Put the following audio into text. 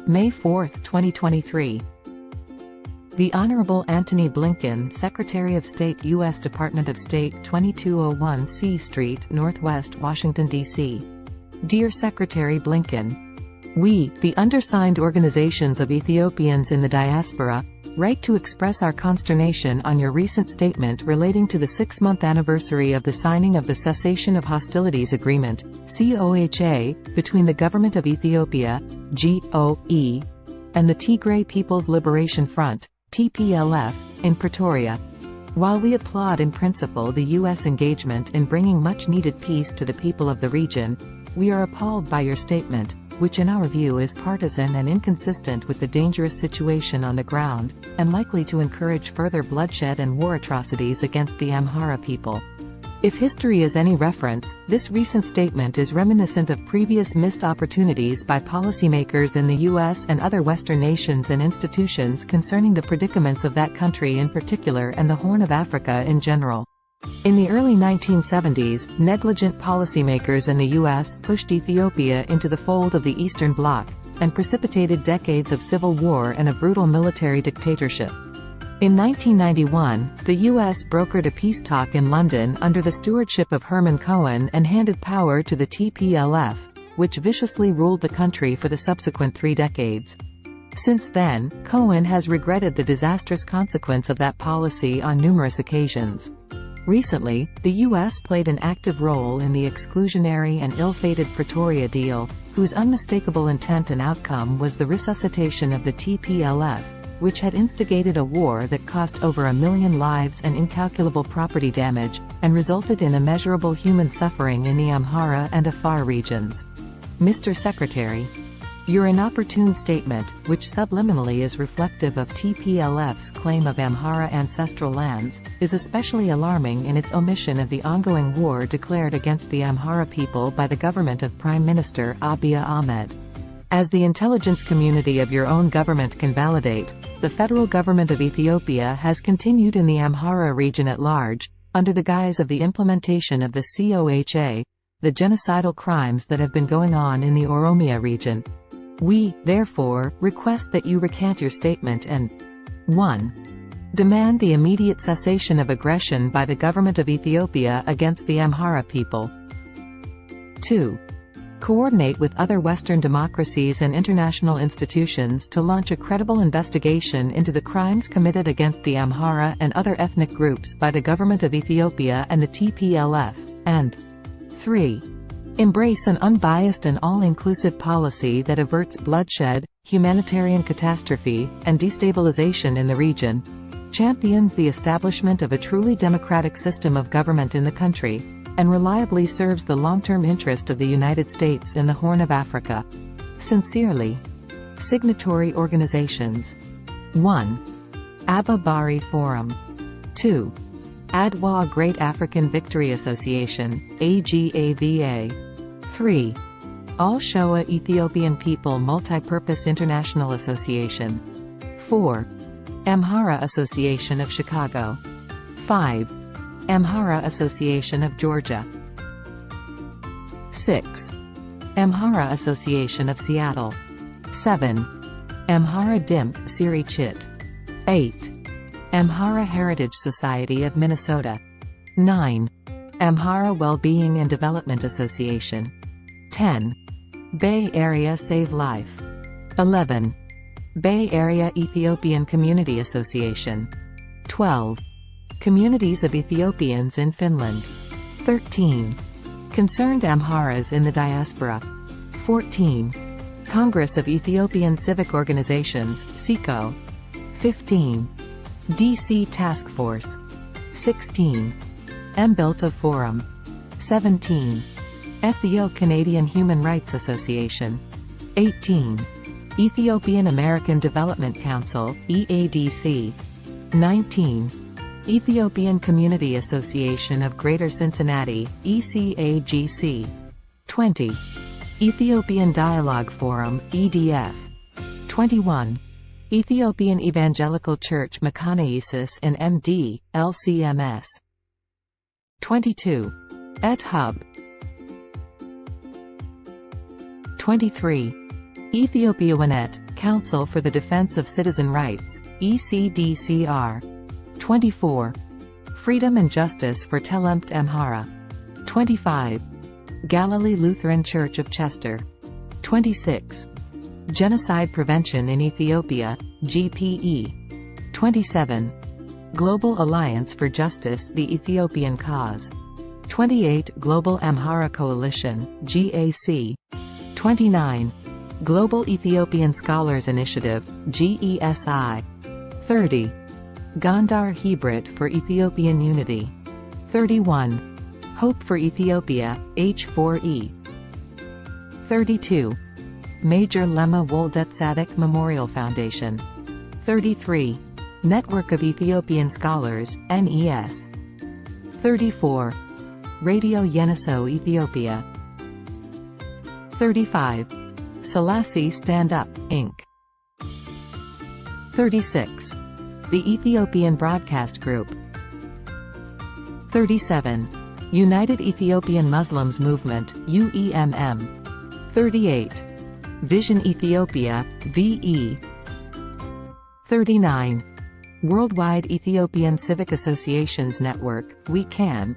May 4, 2023. The Honorable Antony Blinken, Secretary of State, U.S. Department of State, 2201 C Street, Northwest Washington, D.C. Dear Secretary Blinken, we, the undersigned organizations of Ethiopians in the diaspora, write to express our consternation on your recent statement relating to the 6-month anniversary of the signing of the Cessation of Hostilities Agreement, COHA, between the Government of Ethiopia, GOE, and the Tigray People's Liberation Front, TPLF, in Pretoria. While we applaud in principle the U.S. engagement in bringing much-needed peace to the people of the region, we are appalled by your statement, which in our view is partisan and inconsistent with the dangerous situation on the ground, and likely to encourage further bloodshed and war atrocities against the Amhara people. If history is any reference, this recent statement is reminiscent of previous missed opportunities by policymakers in the U.S. and other Western nations and institutions concerning the predicaments of that country in particular and the Horn of Africa in general. In the early 1970s, negligent policymakers in the U.S. pushed Ethiopia into the fold of the Eastern Bloc, and precipitated decades of civil war and a brutal military dictatorship. In 1991, the U.S. brokered a peace talk in London under the stewardship of Herman Cohen and handed power to the TPLF, which viciously ruled the country for the subsequent 3 decades. Since then, Cohen has regretted the disastrous consequence of that policy on numerous occasions. Recently, the U.S. played an active role in the exclusionary and ill-fated Pretoria deal, whose unmistakable intent and outcome was the resuscitation of the TPLF, which had instigated a war that cost over 1 million lives and incalculable property damage, and resulted in immeasurable human suffering in the Amhara and Afar regions. Mr. Secretary, your inopportune statement, which subliminally is reflective of TPLF's claim of Amhara ancestral lands, is especially alarming in its omission of the ongoing war declared against the Amhara people by the government of Prime Minister Abiy Ahmed. As the intelligence community of your own government can validate, the federal government of Ethiopia has continued in the Amhara region at large, under the guise of the implementation of the COHA, the genocidal crimes that have been going on in the Oromia region. We, therefore, request that you recant your statement and 1. Demand the immediate cessation of aggression by the government of Ethiopia against the Amhara people. 2. Coordinate with other Western democracies and international institutions to launch a credible investigation into the crimes committed against the Amhara and other ethnic groups by the Government of Ethiopia and the TPLF, and 3. Embrace an unbiased and all-inclusive policy that averts bloodshed, humanitarian catastrophe, and destabilization in the region, champions the establishment of a truly democratic system of government in the country, and reliably serves the long-term interest of the United States in the Horn of Africa. Sincerely. Signatory organizations. 1. Abba Bari Forum. 2. Adwa Great African Victory Association, AGAVA. 3. All Shoa Ethiopian People Multipurpose International Association. 4. Amhara Association of Chicago. 5. Amhara Association of Georgia. 6. Amhara Association of Seattle. 7. Amhara Dimp Siri Chit. 8. Amhara Heritage Society of Minnesota. 9. Amhara Wellbeing and Development Association. 10. Bay Area Save Life. 11. Bay Area Ethiopian Community Association. 12. Communities of Ethiopians in Finland. 13. Concerned Amharas in the Diaspora. 14. Congress of Ethiopian Civic Organizations, CICO. 15. DC Task Force. 16. Mbilta Forum. 17. Ethio-Canadian Human Rights Association. 18. Ethiopian American Development Council, EADC. 19. Ethiopian Community Association of Greater Cincinnati, ECAGC. 20. Ethiopian Dialogue Forum, EDF. 21. Ethiopian Evangelical Church Mechanaesis and MD, LCMS. 22. Et Hub. 23. Ethiopiawanet, Council for the Defense of Citizen Rights, ECDCR. 24. Freedom and Justice for Telemt Amhara. 25. Galilee Lutheran Church of Chester. 26. Genocide Prevention in Ethiopia, GPE. 27. Global Alliance for Justice, the Ethiopian Cause. 28. Global Amhara Coalition, GAC. 29. Global Ethiopian Scholars Initiative, GESI. 30. Gondar Hebret for Ethiopian Unity. 31. Hope for Ethiopia, H4E. 32. Major Lema Woldet Tzaddik Memorial Foundation. 33. Network of Ethiopian Scholars, NES. 34. Radio Yeniso Ethiopia. 35. Selassie Stand Up, Inc. 36. The Ethiopian Broadcast Group. 37. United Ethiopian Muslims Movement, UEMM. 38. Vision Ethiopia, VE. 39. Worldwide Ethiopian Civic Associations Network, We Can.